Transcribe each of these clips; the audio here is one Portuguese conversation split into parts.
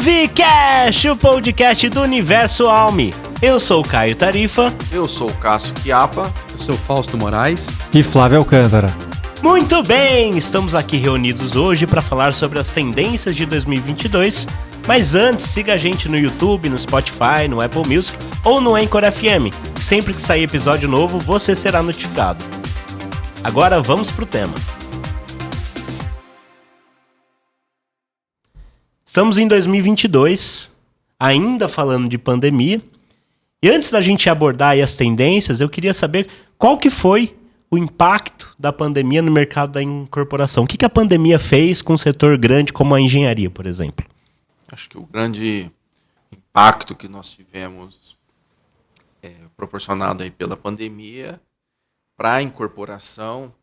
Vcast, o podcast do Universo Alme. Eu sou o Caio Tarifa. Eu sou o Cássio Chiapa. Eu sou o Fausto Moraes. E Flávio Alcântara. Muito bem, estamos aqui reunidos hoje para falar sobre as tendências de 2022. Mas antes, siga a gente no YouTube, no Spotify, no Apple Music ou no Anchor FM. Sempre que sair episódio novo, você será notificado. Agora vamos pro tema. Estamos em 2022, ainda falando de pandemia. E antes da gente abordar aí as tendências, eu queria saber qual que foi o impacto da pandemia no mercado da incorporação. O que a pandemia fez com um setor grande como a engenharia, por exemplo? Acho que o grande impacto que nós tivemos proporcionado aí pela pandemia para a incorporação,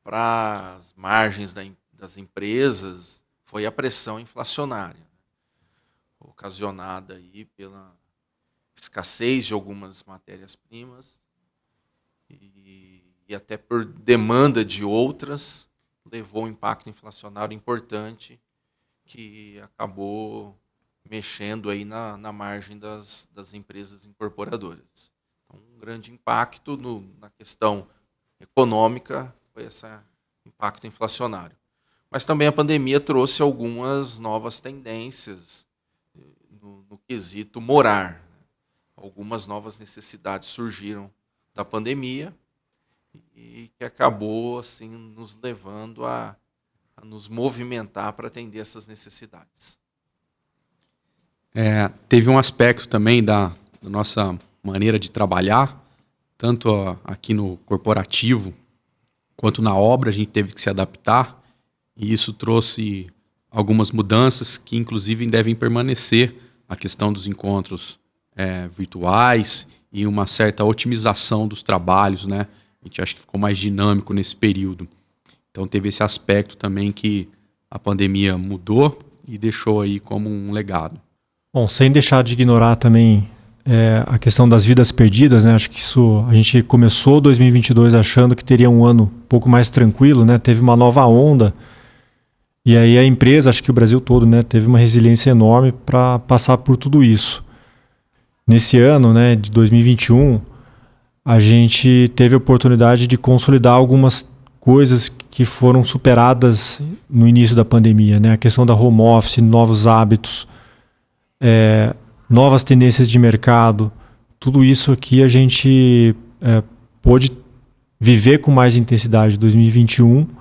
para as margens das empresas, foi a pressão inflacionária, ocasionada aí pela escassez de algumas matérias-primas e até por demanda de outras, levou um impacto inflacionário importante que acabou mexendo aí na margem das empresas incorporadoras. Então, um grande impacto na questão econômica foi esse impacto inflacionário. Mas também a pandemia trouxe algumas novas tendências no quesito morar. Algumas novas necessidades surgiram da pandemia e que acabou assim, nos levando a nos movimentar para atender essas necessidades. Teve um aspecto também da nossa maneira de trabalhar, tanto aqui no corporativo quanto na obra, a gente teve que se adaptar. E isso trouxe algumas mudanças que, inclusive, devem permanecer. A questão dos encontros virtuais e uma certa otimização dos trabalhos, né? A gente acha que ficou mais dinâmico nesse período. Então, teve esse aspecto também que a pandemia mudou e deixou aí como um legado. Bom, sem deixar de ignorar também a questão das vidas perdidas, né? Acho que isso, a gente começou 2022 achando que teria um ano um pouco mais tranquilo, né? Teve uma nova onda. E aí a empresa, acho que o Brasil todo, né, teve uma resiliência enorme para passar por tudo isso. Nesse ano, né, de 2021, a gente teve a oportunidade de consolidar algumas coisas que foram superadas no início da pandemia, né? A questão da home office, novos hábitos, novas tendências de mercado. Tudo isso aqui a gente pôde viver com mais intensidade em 2021.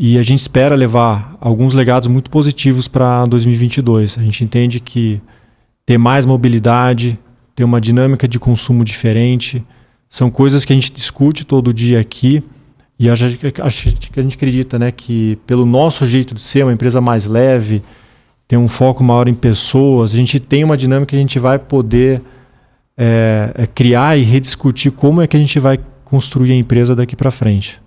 E a gente espera levar alguns legados muito positivos para 2022. A gente entende que ter mais mobilidade, ter uma dinâmica de consumo diferente, são coisas que a gente discute todo dia aqui. E a gente acredita, né, que pelo nosso jeito de ser, uma empresa mais leve, ter um foco maior em pessoas, a gente tem uma dinâmica que a gente vai poder criar e rediscutir como é que a gente vai construir a empresa daqui para frente.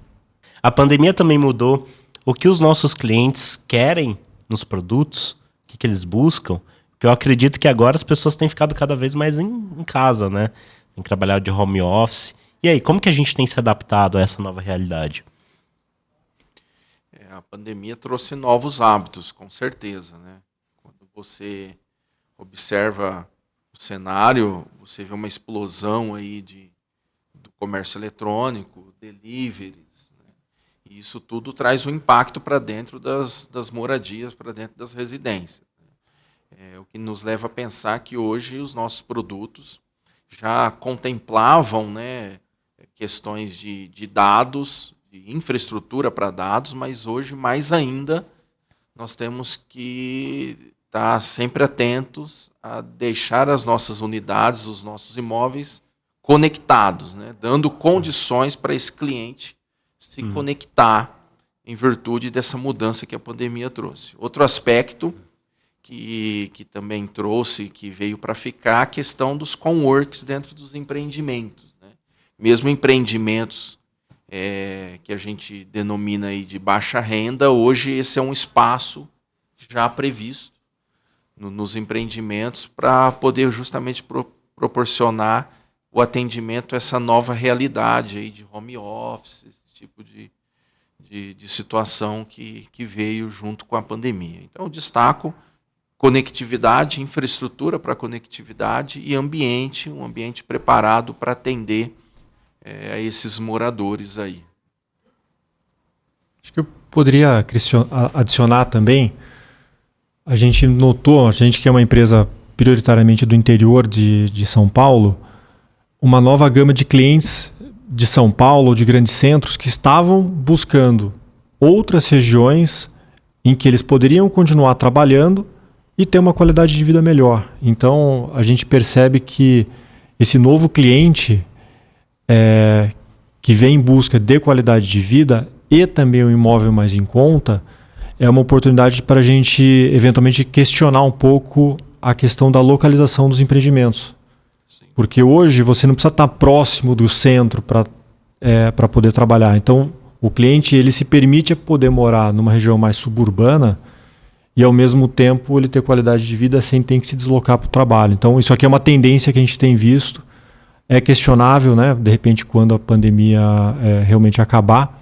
A pandemia também mudou o que os nossos clientes querem nos produtos, o que eles buscam, porque eu acredito que agora as pessoas têm ficado cada vez mais em casa, né? Tem trabalhado de home office. E aí, como que a gente tem se adaptado a essa nova realidade? A pandemia trouxe novos hábitos, com certeza, né? Quando você observa o cenário, você vê uma explosão aí do comércio eletrônico, delivery. E isso tudo traz um impacto para dentro das moradias, para dentro das residências. O que nos leva a pensar que hoje os nossos produtos já contemplavam, né, questões de dados, de infraestrutura para dados, mas hoje, mais ainda, nós temos que estar sempre atentos a deixar as nossas unidades, os nossos imóveis conectados, né, dando condições para esse cliente se conectar em virtude dessa mudança que a pandemia trouxe. Outro aspecto que também trouxe, que veio para ficar, a questão dos coworks dentro dos empreendimentos, né? Mesmo empreendimentos que a gente denomina aí de baixa renda, hoje esse é um espaço já previsto nos empreendimentos para poder justamente proporcionar o atendimento a essa nova realidade aí de home office, tipo de situação que veio junto com a pandemia. Então, eu destaco conectividade, infraestrutura para conectividade e um ambiente preparado para atender a esses moradores aí. Acho que eu poderia adicionar também, a gente notou, a gente que é uma empresa prioritariamente do interior de São Paulo, uma nova gama de clientes de São Paulo, de grandes centros, que estavam buscando outras regiões em que eles poderiam continuar trabalhando e ter uma qualidade de vida melhor. Então, a gente percebe que esse novo cliente que vem em busca de qualidade de vida e também um imóvel mais em conta, é uma oportunidade para a gente eventualmente questionar um pouco a questão da localização dos empreendimentos. Sim. Porque hoje você não precisa estar próximo do centro para poder trabalhar. Então, o cliente ele se permite poder morar numa região mais suburbana e, ao mesmo tempo, ele ter qualidade de vida sem ter que se deslocar para o trabalho. Então, isso aqui é uma tendência que a gente tem visto. É questionável, né? De repente, quando a pandemia realmente acabar,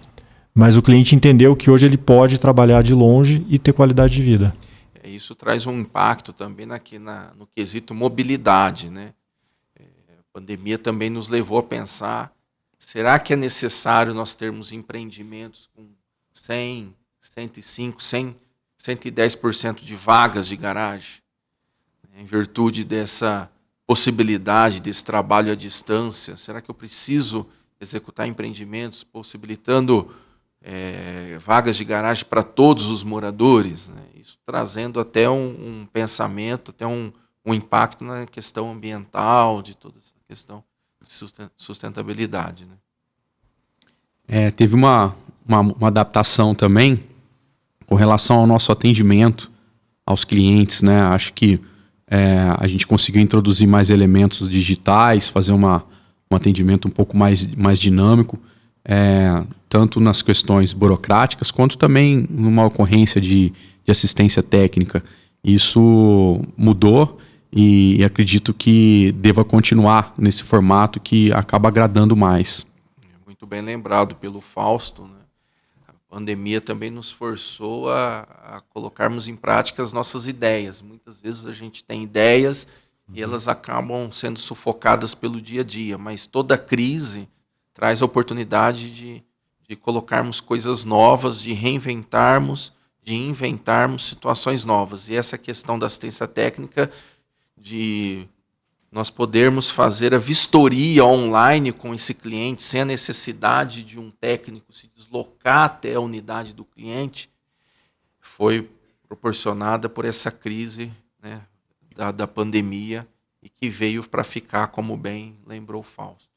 mas o cliente entendeu que hoje ele pode trabalhar de longe e ter qualidade de vida. Isso traz um impacto também no quesito mobilidade, né? A pandemia também nos levou a pensar, será que é necessário nós termos empreendimentos com 100, 105, 100, 110% de vagas de garagem? Em virtude dessa possibilidade desse trabalho à distância, será que eu preciso executar empreendimentos possibilitando vagas de garagem para todos os moradores, né? Isso trazendo até um pensamento, até um impacto na questão ambiental, de toda essa questão de sustentabilidade, né? Teve uma adaptação também com relação ao nosso atendimento aos clientes, né? Acho que a gente conseguiu introduzir mais elementos digitais, fazer um atendimento um pouco mais dinâmico, tanto nas questões burocráticas, quanto também numa ocorrência de assistência técnica. Isso mudou e acredito que deva continuar nesse formato que acaba agradando mais. Muito bem lembrado pelo Fausto, né? A pandemia também nos forçou a colocarmos em prática as nossas ideias. Muitas vezes a gente tem ideias e elas acabam sendo sufocadas pelo dia a dia, mas toda crise traz a oportunidade de colocarmos coisas novas, de reinventarmos, de inventarmos situações novas. E essa questão da assistência técnica, de nós podermos fazer a vistoria online com esse cliente, sem a necessidade de um técnico se deslocar até a unidade do cliente, foi proporcionada por essa crise, né, da pandemia, e que veio para ficar, como bem lembrou o Fausto.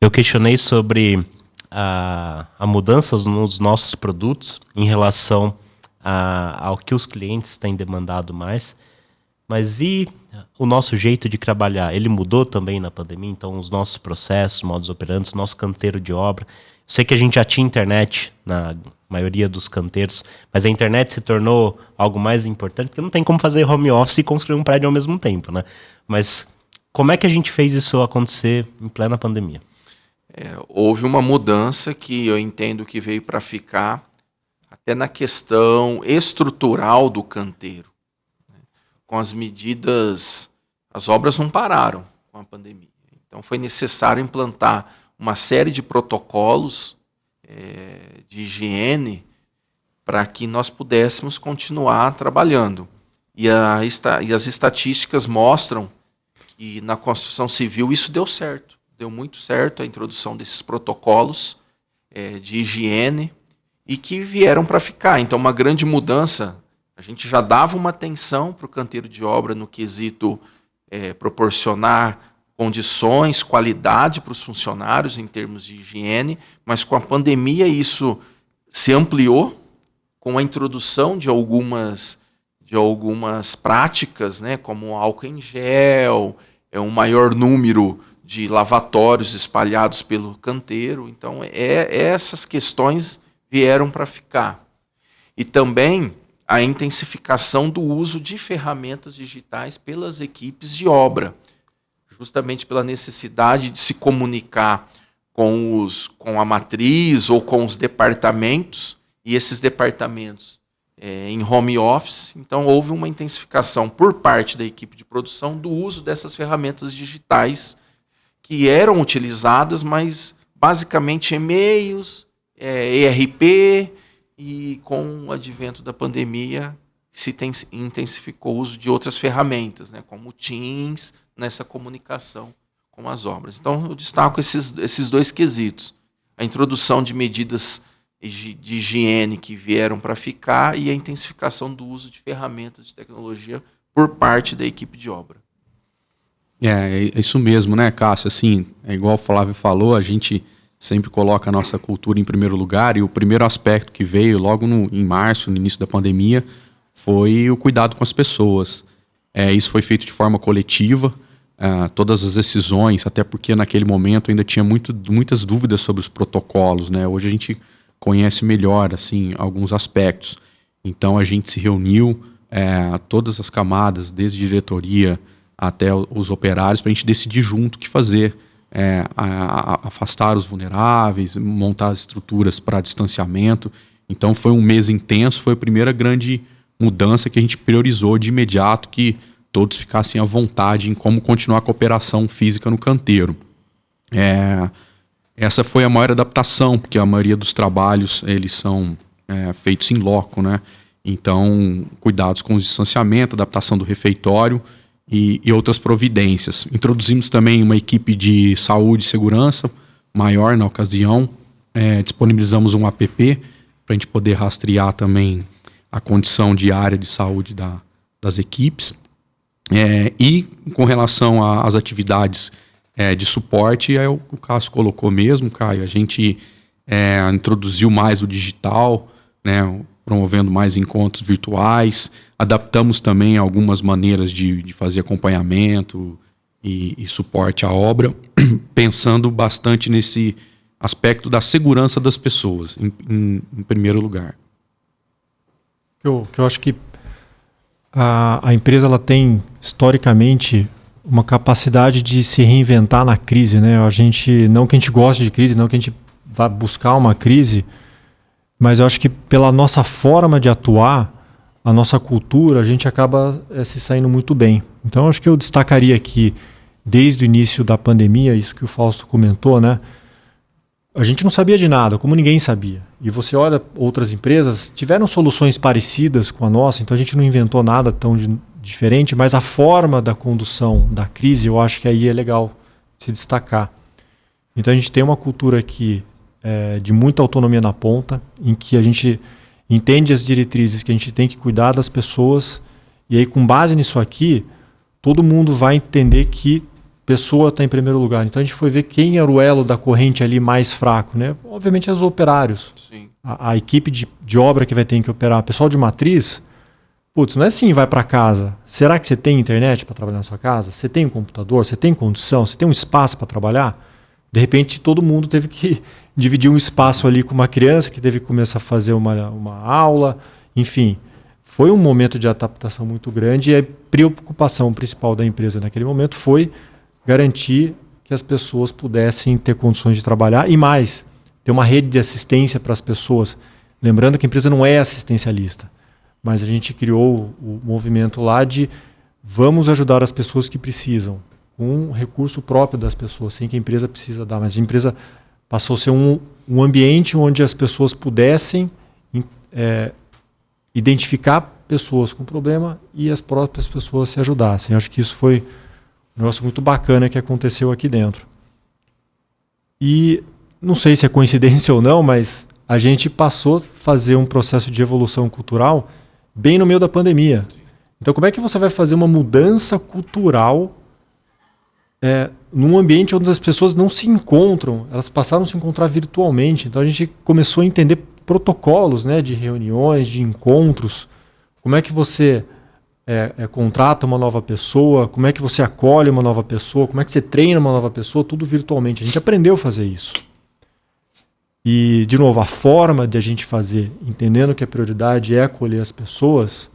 Eu questionei sobre a mudanças nos nossos produtos em relação ao que os clientes têm demandado mais, mas e o nosso jeito de trabalhar? Ele mudou também na pandemia? Então os nossos processos, modos operantes, nosso canteiro de obra. Eu sei que a gente já tinha internet na maioria dos canteiros, mas a internet se tornou algo mais importante, porque não tem como fazer home office e construir um prédio ao mesmo tempo, né? Mas como é que a gente fez isso acontecer em plena pandemia? Houve uma mudança que eu entendo que veio para ficar, até na questão estrutural do canteiro. Com as medidas, as obras não pararam com a pandemia. Então foi necessário implantar uma série de protocolos de higiene para que nós pudéssemos continuar trabalhando. E as estatísticas mostram que na construção civil isso deu certo. Deu muito certo a introdução desses protocolos de higiene e que vieram para ficar. Então, uma grande mudança. A gente já dava uma atenção para o canteiro de obra no quesito proporcionar condições, qualidade para os funcionários em termos de higiene, mas com a pandemia isso se ampliou com a introdução de algumas práticas, né, como álcool em gel, um maior número de lavatórios espalhados pelo canteiro. Então, essas questões vieram para ficar. E também a intensificação do uso de ferramentas digitais pelas equipes de obra, justamente pela necessidade de se comunicar com a matriz ou com os departamentos, e esses departamentos em home office. Então, houve uma intensificação por parte da equipe de produção do uso dessas ferramentas digitais que eram utilizadas, mas basicamente e-mails, ERP, e com o advento da pandemia se intensificou o uso de outras ferramentas, né, como o Teams, nessa comunicação com as obras. Então, eu destaco esses dois quesitos. A introdução de medidas de higiene que vieram para ficar e a intensificação do uso de ferramentas de tecnologia por parte da equipe de obra. É isso mesmo, né, Cássio? Assim, é igual o Flávio falou, a gente sempre coloca a nossa cultura em primeiro lugar, e o primeiro aspecto que veio logo em março, no início da pandemia, foi o cuidado com as pessoas. Isso foi feito de forma coletiva, todas as decisões, até porque naquele momento ainda tinha muitas dúvidas sobre os protocolos, né? Hoje a gente conhece melhor assim, alguns aspectos. Então a gente se reuniu, todas as camadas, desde diretoria até os operários, para a gente decidir junto o que fazer. Afastar os vulneráveis, montar as estruturas para distanciamento. Então foi um mês intenso, foi a primeira grande mudança que a gente priorizou de imediato, que todos ficassem à vontade em como continuar a cooperação física no canteiro. Essa foi a maior adaptação, porque a maioria dos trabalhos eles são feitos em loco, né? Então, cuidados com o distanciamento, adaptação do refeitório e outras providências. Introduzimos também uma equipe de saúde e segurança maior na ocasião. Disponibilizamos um app para a gente poder rastrear também a condição diária de saúde das equipes. E com relação às atividades de suporte, o Cássio colocou mesmo, Caio, a gente introduziu mais o digital, né, promovendo mais encontros virtuais, adaptamos também algumas maneiras de fazer acompanhamento e suporte à obra, pensando bastante nesse aspecto da segurança das pessoas, em primeiro lugar. Que eu acho que a empresa ela tem, historicamente, uma capacidade de se reinventar na crise, né? Não que a gente goste de crise, não que a gente vá buscar uma crise, mas eu acho que pela nossa forma de atuar, a nossa cultura, a gente acaba se saindo muito bem. Então eu acho que eu destacaria aqui, desde o início da pandemia, isso que o Fausto comentou, né? A gente não sabia de nada, como ninguém sabia. E você olha outras empresas, tiveram soluções parecidas com a nossa, então a gente não inventou nada tão diferente, mas a forma da condução da crise, eu acho que aí é legal se destacar. Então a gente tem uma cultura aqui de muita autonomia na ponta, em que a gente entende as diretrizes que a gente tem que cuidar das pessoas, e aí com base nisso aqui, todo mundo vai entender que pessoa está em primeiro lugar. Então a gente foi ver quem era o elo da corrente ali mais fraco, né? Obviamente é os operários. Sim. A equipe de obra que vai ter que operar. Pessoal de matriz, putz, não é assim, vai para casa. Será que você tem internet para trabalhar na sua casa? Você tem um computador? Você tem condição? Você tem um espaço para trabalhar? De repente todo mundo teve que dividir um espaço ali com uma criança que teve que começar a fazer uma aula. Enfim, foi um momento de adaptação muito grande, e a preocupação principal da empresa naquele momento foi garantir que as pessoas pudessem ter condições de trabalhar e mais, ter uma rede de assistência para as pessoas. Lembrando que a empresa não é assistencialista, mas a gente criou o movimento lá de vamos ajudar as pessoas que precisam, com um recurso próprio das pessoas, sem que a empresa precisa dar. Mas a empresa passou a ser um ambiente onde as pessoas pudessem identificar pessoas com problema e as próprias pessoas se ajudassem. Eu acho que isso foi um negócio muito bacana que aconteceu aqui dentro. E não sei se é coincidência ou não, mas a gente passou a fazer um processo de evolução cultural bem no meio da pandemia. Então como é que você vai fazer uma mudança cultural num ambiente onde as pessoas não se encontram? Elas passaram a se encontrar virtualmente. Então a gente começou a entender protocolos, né, de reuniões, de encontros. Como é que você contrata uma nova pessoa, como é que você acolhe uma nova pessoa, como é que você treina uma nova pessoa, tudo virtualmente. A gente aprendeu a fazer isso. E, de novo, a forma de a gente fazer, entendendo que a prioridade é acolher as pessoas,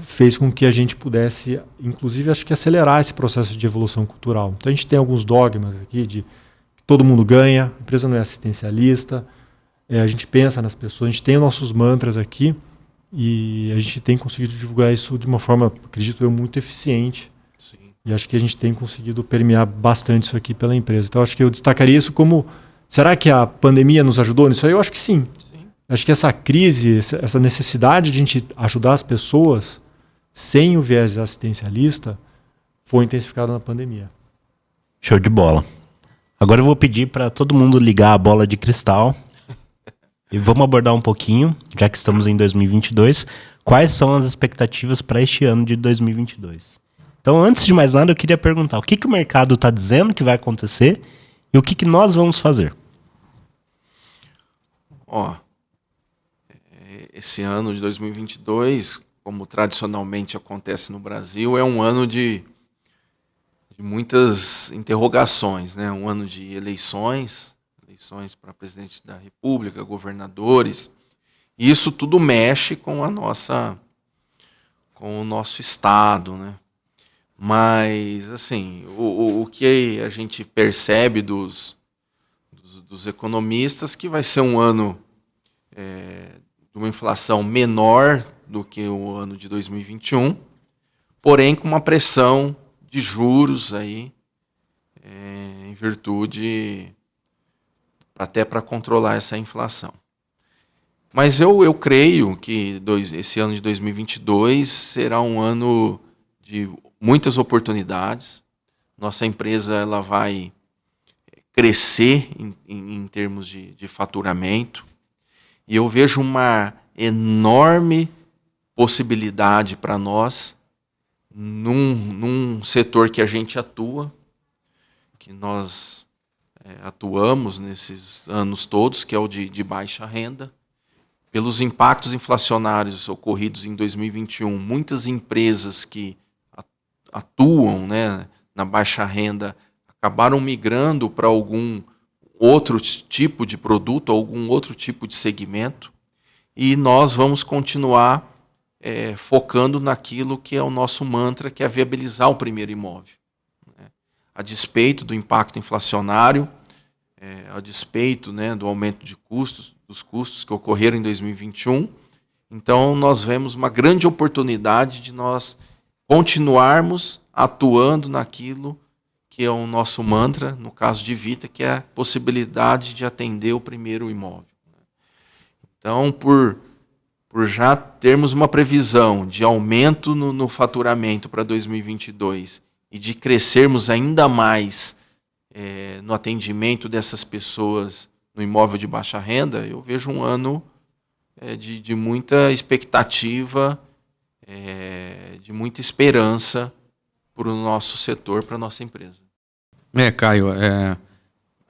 fez com que a gente pudesse, inclusive, acho que acelerar esse processo de evolução cultural. Então a gente tem alguns dogmas aqui de que todo mundo ganha, a empresa não é assistencialista, a gente pensa nas pessoas, a gente tem os nossos mantras aqui, e a gente tem conseguido divulgar isso de uma forma, acredito eu, muito eficiente. Sim. E acho que a gente tem conseguido permear bastante isso aqui pela empresa. Então acho que eu destacaria isso como... Será que a pandemia nos ajudou nisso aí? Eu acho que sim. Acho que essa crise, essa necessidade de a gente ajudar as pessoas sem o viés assistencialista foi intensificada na pandemia. Show de bola. Agora eu vou pedir para todo mundo ligar a bola de cristal e vamos abordar um pouquinho, já que estamos em 2022, quais são as expectativas para este ano de 2022. Então, antes de mais nada, eu queria perguntar o que o mercado está dizendo que vai acontecer e o que nós vamos fazer. Esse ano de 2022, como tradicionalmente acontece no Brasil, é um ano de muitas interrogações, né? Um ano de eleições para presidente da República, governadores, e isso tudo mexe com o nosso estado, né? Mas, assim, o que a gente percebe dos economistas que vai ser um ano de uma inflação menor do que o ano de 2021, porém com uma pressão de juros aí, em virtude, até para controlar essa inflação. Mas eu creio que esse ano de 2022 será um ano de muitas oportunidades. Nossa empresa ela vai crescer em termos de faturamento. E eu vejo uma enorme possibilidade para nós num setor que a gente atua, que nós atuamos nesses anos todos, que é o de baixa renda. Pelos impactos inflacionários ocorridos em 2021, muitas empresas que atuam, né, na baixa renda acabaram migrando para algum outro tipo de produto, algum outro tipo de segmento, e nós vamos continuar focando naquilo que é o nosso mantra, que é viabilizar o primeiro imóvel. A despeito do impacto inflacionário, a despeito, né, do aumento dos custos que ocorreram em 2021, então nós vemos uma grande oportunidade de nós continuarmos atuando naquilo que é o nosso mantra, no caso de Vita, que é a possibilidade de atender o primeiro imóvel. Então, por já termos uma previsão de aumento no faturamento para 2022 e de crescermos ainda mais no atendimento dessas pessoas no imóvel de baixa renda, eu vejo um ano de muita expectativa, de muita esperança para o nosso setor, para a nossa empresa. Caio,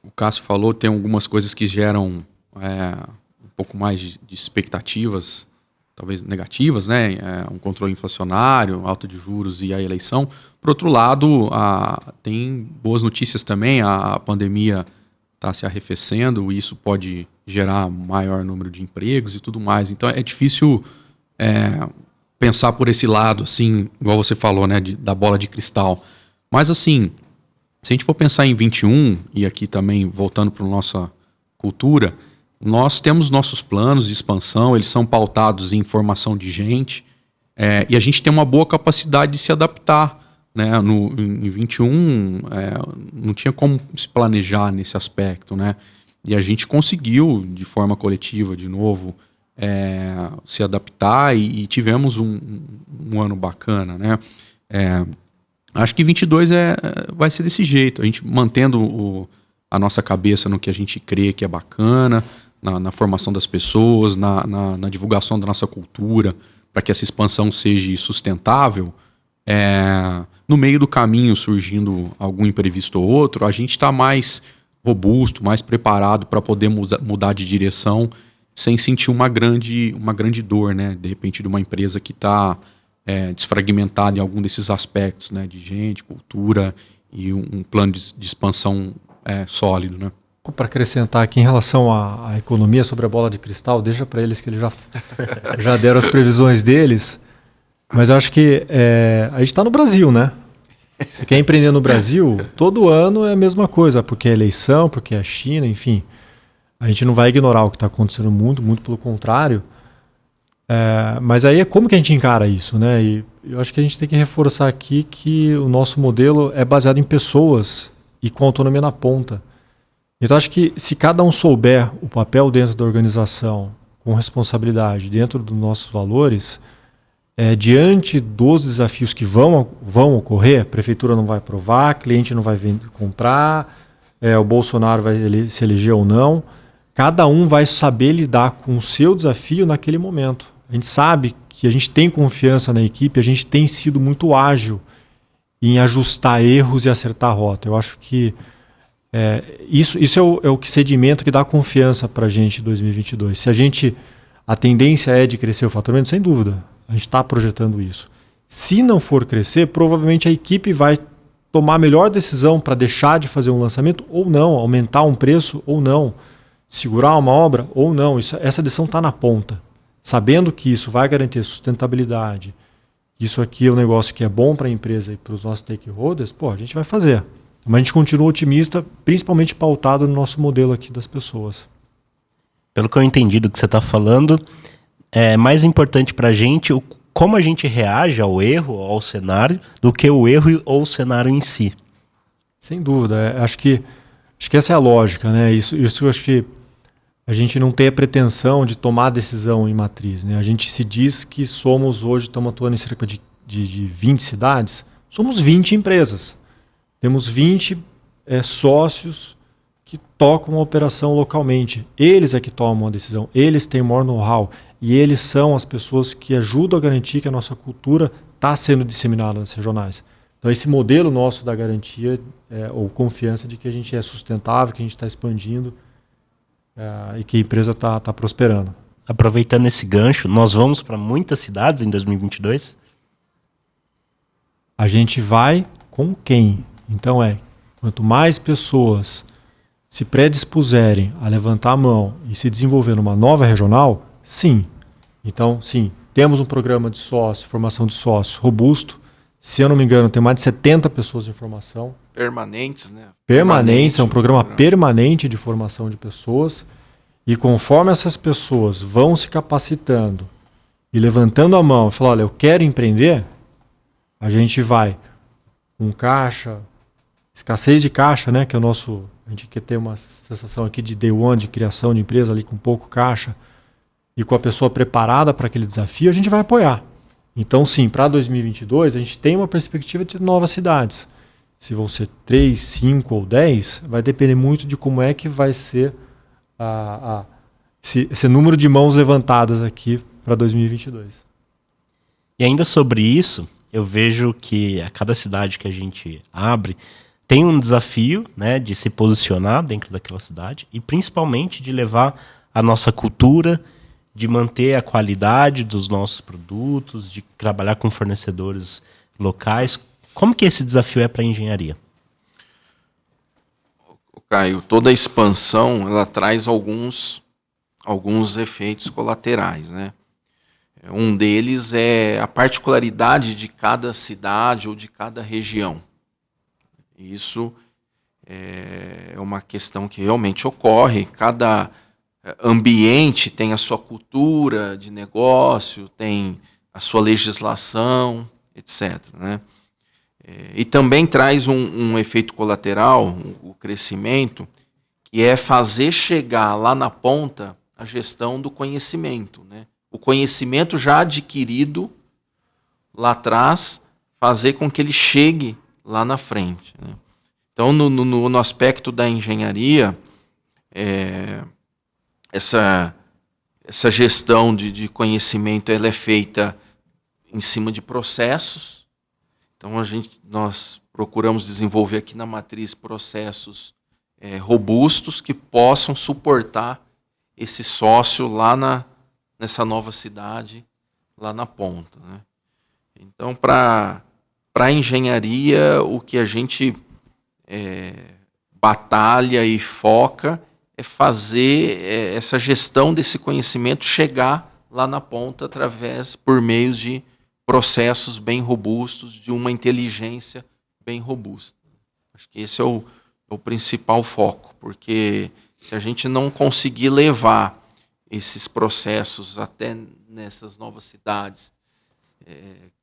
o Cássio falou, tem algumas coisas que geram um pouco mais de expectativas, talvez negativas, né? Um controle inflacionário, alta de juros e a eleição. Por outro lado, tem boas notícias também, a pandemia está se arrefecendo e isso pode gerar maior número de empregos e tudo mais. Então é difícil pensar por esse lado, assim, igual você falou, né, da bola de cristal. Mas assim, se a gente for pensar em 21, e aqui também voltando para a nossa cultura, nós temos nossos planos de expansão, eles são pautados em formação de gente, e a gente tem uma boa capacidade de se adaptar. Né? Em 21, não tinha como se planejar nesse aspecto, né? E a gente conseguiu, de forma coletiva, de novo, se adaptar e tivemos um ano bacana, né? Acho que 22 vai ser desse jeito, a gente mantendo a nossa cabeça no que a gente crê que é bacana, na formação das pessoas, na divulgação da nossa cultura, para que essa expansão seja sustentável. No meio do caminho, surgindo algum imprevisto ou outro, a gente está mais robusto, mais preparado para poder mudar de direção sem sentir uma grande dor, né? De repente, de uma empresa que está desfragmentada em algum desses aspectos, né? De gente, cultura e um plano de expansão sólido, né? Para acrescentar aqui em relação à economia sobre a bola de cristal, deixa para eles que eles já deram as previsões deles. Mas eu acho que a gente está no Brasil, né? Se quer empreender no Brasil, todo ano é a mesma coisa, porque é eleição, porque é a China, enfim. A gente não vai ignorar o que está acontecendo no mundo, muito pelo contrário. Mas aí como que a gente encara isso, né? E eu acho que a gente tem que reforçar aqui que o nosso modelo é baseado em pessoas e com autonomia na ponta. Então acho que se cada um souber o papel dentro da organização, com responsabilidade, dentro dos nossos valores, diante dos desafios que vão ocorrer, a prefeitura não vai aprovar, cliente não vai comprar, o Bolsonaro vai se eleger ou não, cada um vai saber lidar com o seu desafio naquele momento. A gente sabe que a gente tem confiança na equipe, a gente tem sido muito ágil em ajustar erros e acertar a rota. Eu acho que isso é o sedimento que dá confiança para a gente em 2022. Se a tendência é de crescer o faturamento, sem dúvida, a gente está projetando isso. Se não for crescer, provavelmente a equipe vai tomar a melhor decisão para deixar de fazer um lançamento ou não, aumentar um preço ou não, segurar uma obra ou não. Essa decisão está na ponta. Sabendo que isso vai garantir sustentabilidade, que isso aqui é um negócio que é bom para a empresa e para os nossos stakeholders, a gente vai fazer. Mas a gente continua otimista, principalmente pautado no nosso modelo aqui das pessoas. Pelo que eu entendi do que você está falando, é mais importante para a gente como a gente reage ao erro, ao cenário, do que o erro ou o cenário em si. Sem dúvida. Acho que essa é a lógica, né? Isso eu acho que a gente não tem a pretensão de tomar decisão em matriz, né? A gente se diz que hoje estamos atuando em cerca de 20 cidades, somos 20 empresas. Temos 20 sócios que tocam a operação localmente. Eles é que tomam a decisão, eles têm o maior know-how e eles são as pessoas que ajudam a garantir que a nossa cultura está sendo disseminada nas regionais. Então esse modelo nosso da garantia ou confiança de que a gente é sustentável, que a gente está expandindo e que a empresa está prosperando. Aproveitando esse gancho, nós vamos para muitas cidades em 2022? A gente vai com quem? Então quanto mais pessoas se predispuserem a levantar a mão e se desenvolver numa nova regional, sim. Então, sim, temos um programa de sócio, formação de sócios robusto. Se eu não me engano, tem mais de 70 pessoas em formação. Permanentes, né? Permanentes, é um programa permanente de formação de pessoas. E conforme essas pessoas vão se capacitando e levantando a mão e falando, olha, eu quero empreender, a gente vai com caixa, escassez de caixa, né? Que é o nosso... A gente quer ter uma sensação aqui de day one, de criação de empresa ali com pouco caixa e com a pessoa preparada para aquele desafio, a gente vai apoiar. Então, sim, para 2022, a gente tem uma perspectiva de novas cidades. Se vão ser 3, 5 ou 10, vai depender muito de como é que vai ser esse número de mãos levantadas aqui para 2022. E ainda sobre isso, eu vejo que a cada cidade que a gente abre, tem um desafio, né, de se posicionar dentro daquela cidade e principalmente de levar a nossa cultura, de manter a qualidade dos nossos produtos, de trabalhar com fornecedores locais. Como que esse desafio é para a engenharia? Caio, toda a expansão ela traz alguns efeitos colaterais, né? Um deles é a particularidade de cada cidade ou de cada região. Isso é uma questão que realmente ocorre. Cada ambiente tem a sua cultura de negócio, tem a sua legislação, etc., né? E também traz um efeito colateral, o crescimento, que é fazer chegar lá na ponta a gestão do conhecimento, né? O conhecimento já adquirido lá atrás, fazer com que ele chegue lá na frente, né? Então, no aspecto da engenharia, essa gestão de conhecimento ela é feita em cima de processos. Então, nós procuramos desenvolver aqui na matriz processos robustos que possam suportar esse sócio lá nessa nova cidade, lá na ponta, né? Então, para a engenharia, o que a gente batalha e foca é fazer essa gestão desse conhecimento chegar lá na ponta por meios de processos bem robustos, de uma inteligência bem robusta. Acho que esse é o principal foco, porque se a gente não conseguir levar esses processos até nessas novas cidades,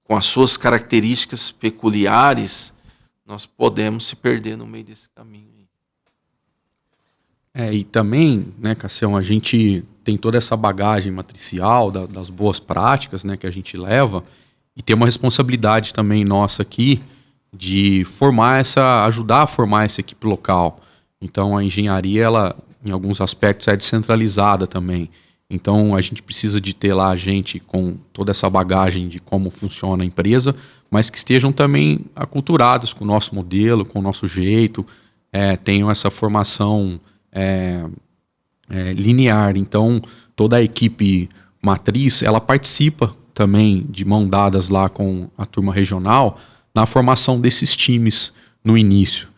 com as suas características peculiares, nós podemos se perder no meio desse caminho. E também, né, Cassião, a gente tem toda essa bagagem matricial das boas práticas, né, que a gente leva, e tem uma responsabilidade também nossa aqui de ajudar a formar essa equipe local. Então a engenharia, ela, em alguns aspectos, é descentralizada também. Então a gente precisa de ter lá gente com toda essa bagagem de como funciona a empresa, mas que estejam também aculturados com o nosso modelo, com o nosso jeito, tenham essa formação linear. Então toda a equipe matriz, ela participa também de mão dadas lá com a turma regional na formação desses times no início.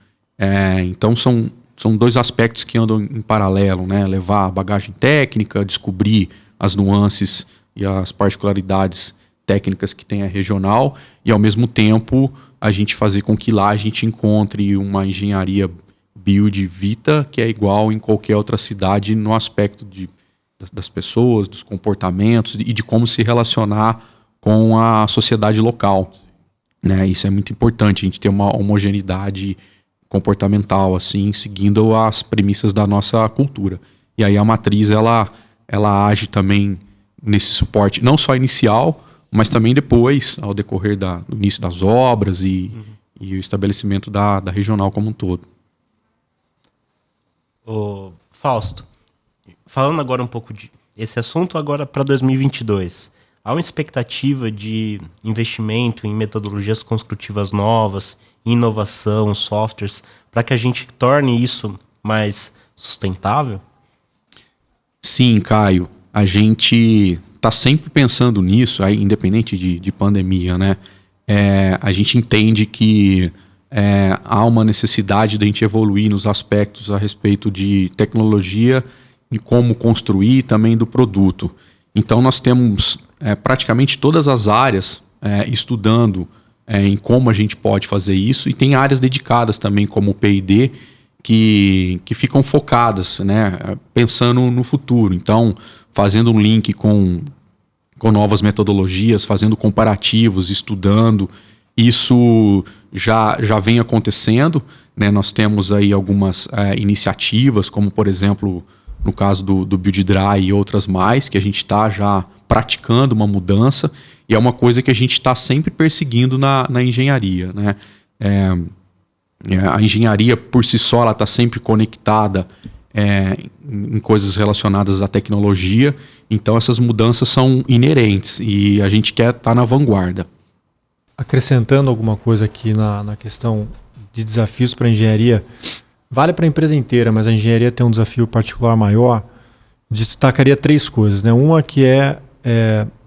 Então são dois aspectos que andam em paralelo, né? Levar a bagagem técnica, descobrir as nuances e as particularidades técnicas que tem a regional, e ao mesmo tempo a gente fazer com que lá a gente encontre uma engenharia build Vita que é igual em qualquer outra cidade no aspecto das pessoas, dos comportamentos e de como se relacionar com a sociedade local, né? Isso é muito importante, a gente ter uma homogeneidade comportamental, assim, seguindo as premissas da nossa cultura. E aí a matriz, ela age também nesse suporte, não só inicial, mas também depois, ao decorrer do início das obras e o estabelecimento da regional como um todo. Ô, Fausto, falando agora um pouco de esse assunto agora para 2022, há uma expectativa de investimento em metodologias construtivas novas, inovação, softwares, para que a gente torne isso mais sustentável? Sim, Caio. A gente está sempre pensando nisso, aí, independente de pandemia, né? A gente entende que há uma necessidade de a gente evoluir nos aspectos a respeito de tecnologia e como construir também do produto. Então nós temos praticamente todas as áreas estudando em como a gente pode fazer isso, e tem áreas dedicadas também como o P&D que ficam focadas, né, pensando no futuro. Então fazendo um link com novas metodologias, fazendo comparativos, estudando. Isso já vem acontecendo, né? Nós temos aí algumas iniciativas, como por exemplo no caso do Build Dry e outras mais, que a gente está já praticando uma mudança, e é uma coisa que a gente está sempre perseguindo na engenharia, né? A engenharia por si só ela está sempre conectada em coisas relacionadas à tecnologia, então essas mudanças são inerentes e a gente quer estar na vanguarda. Acrescentando alguma coisa aqui na questão de desafios para a engenharia, vale para a empresa inteira, mas a engenharia tem um desafio particular maior. Destacaria 3 coisas, né? Uma que é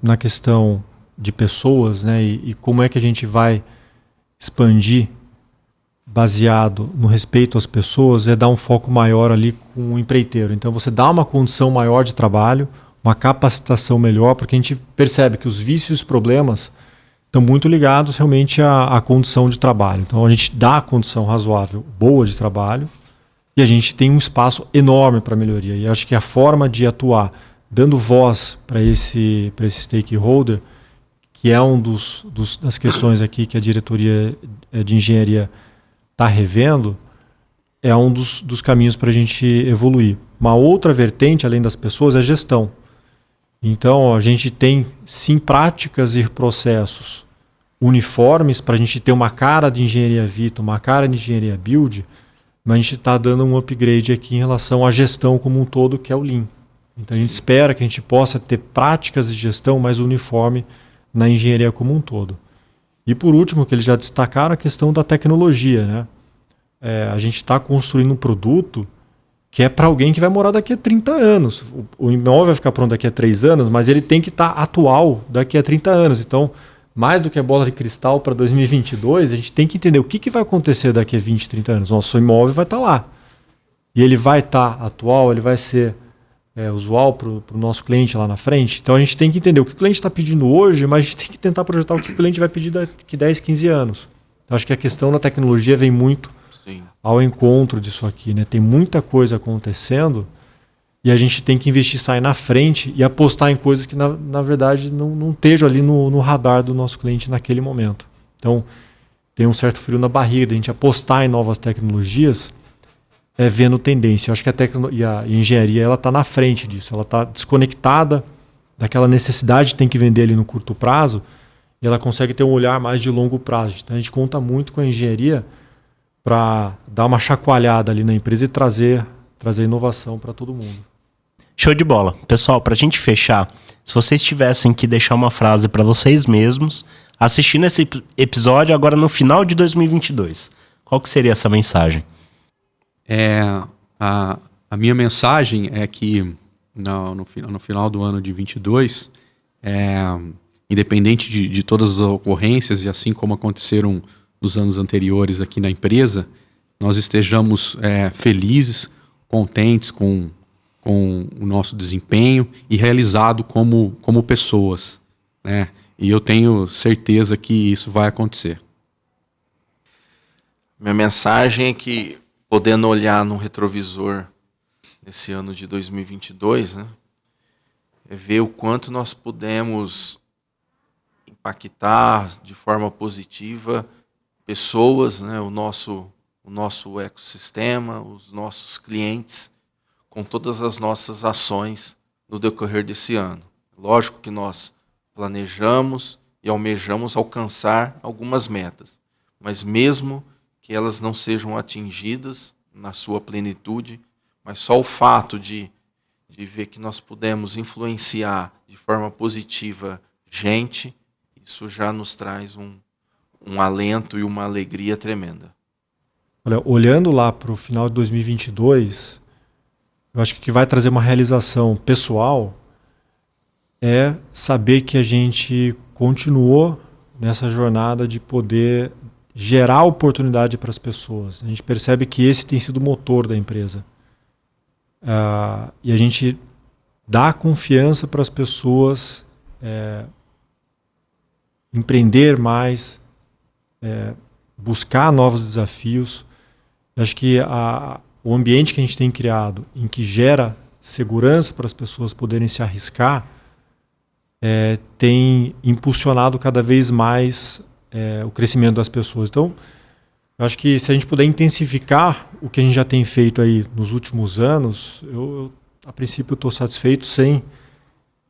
na questão de pessoas, né? E como é que a gente vai expandir baseado no respeito às pessoas, dar um foco maior ali com o empreiteiro. Então você dá uma condição maior de trabalho, uma capacitação melhor, porque a gente percebe que os vícios e os problemas estão muito ligados realmente à condição de trabalho. Então a gente dá a condição razoável, boa de trabalho, e a gente tem um espaço enorme para melhoria. E acho que a forma de atuar, dando voz para esse stakeholder, que é das questões aqui que a diretoria de engenharia está revendo, é um dos caminhos para a gente evoluir. Uma outra vertente, além das pessoas, é a gestão. Então, a gente tem, sim, práticas e processos uniformes para a gente ter uma cara de engenharia Vita, uma cara de engenharia Build, mas a gente está dando um upgrade aqui em relação à gestão como um todo, que é o Lean. Então, a gente espera que a gente possa ter práticas de gestão mais uniforme na engenharia como um todo. E, por último, que eles já destacaram, a questão da tecnologia, né? A gente está construindo um produto que é para alguém que vai morar daqui a 30 anos. O imóvel vai ficar pronto daqui a 3 anos, mas ele tem que estar atual daqui a 30 anos. Então, mais do que a bola de cristal para 2022, a gente tem que entender o que vai acontecer daqui a 20, 30 anos. Nosso imóvel vai estar lá. E ele vai estar atual, ele vai ser usual para o nosso cliente lá na frente. Então, a gente tem que entender o que o cliente está pedindo hoje, mas a gente tem que tentar projetar o que o cliente vai pedir daqui a 10, 15 anos. Então, acho que a questão da tecnologia vem muito ao encontro disso aqui, né? Tem muita coisa acontecendo E a gente tem que investir, sair na frente e apostar em coisas que, na verdade, não estejam ali no radar do nosso cliente naquele momento. Então, tem um certo frio na barriga de a gente apostar em novas tecnologias, vendo tendência. Eu acho que a engenharia está na frente disso. Ela está desconectada daquela necessidade que tem que vender ali no curto prazo e ela consegue ter um olhar mais de longo prazo. Então, a gente conta muito com a engenharia para dar uma chacoalhada ali na empresa e trazer inovação para todo mundo. Show de bola. Pessoal, para a gente fechar, se vocês tivessem que deixar uma frase para vocês mesmos, assistindo esse episódio agora no final de 2022, qual que seria essa mensagem? A minha mensagem é que no final do ano de 22, independente de todas as ocorrências, e assim como aconteceram nos anos anteriores aqui na empresa, nós estejamos felizes, contentes com o nosso desempenho e realizado como pessoas, né? E eu tenho certeza que isso vai acontecer. Minha mensagem é que, podendo olhar no retrovisor nesse ano de 2022, né, é ver o quanto nós pudemos impactar de forma positiva pessoas, né, o nosso ecossistema, os nossos clientes, com todas as nossas ações no decorrer desse ano. Lógico que nós planejamos e almejamos alcançar algumas metas, mas mesmo que elas não sejam atingidas na sua plenitude, mas só o fato de ver que nós pudemos influenciar de forma positiva gente, isso já nos traz um alento e uma alegria tremenda. Olha, olhando lá para o final de 2022, eu acho que o que vai trazer uma realização pessoal é saber que a gente continuou nessa jornada de poder gerar oportunidade para as pessoas. A gente percebe que esse tem sido o motor da empresa. E a gente dá confiança para as pessoas empreender mais, buscar novos desafios. Eu acho que o ambiente que a gente tem criado, em que gera segurança para as pessoas poderem se arriscar, tem impulsionado cada vez mais o crescimento das pessoas. Então, eu acho que se a gente puder intensificar o que a gente já tem feito aí nos últimos anos, eu a princípio estou satisfeito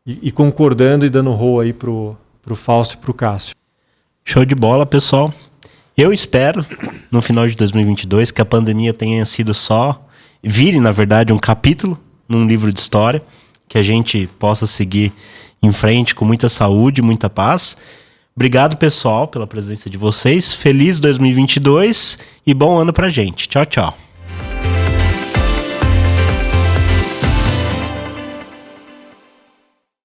e concordando e dando rol aí pro Fausto e pro Cássio. Show de bola, pessoal. Eu espero, no final de 2022, que a pandemia tenha sido vire, na verdade, um capítulo num livro de história, que a gente possa seguir em frente com muita saúde, muita paz. Obrigado, pessoal, pela presença de vocês. Feliz 2022 e bom ano pra gente. Tchau, tchau.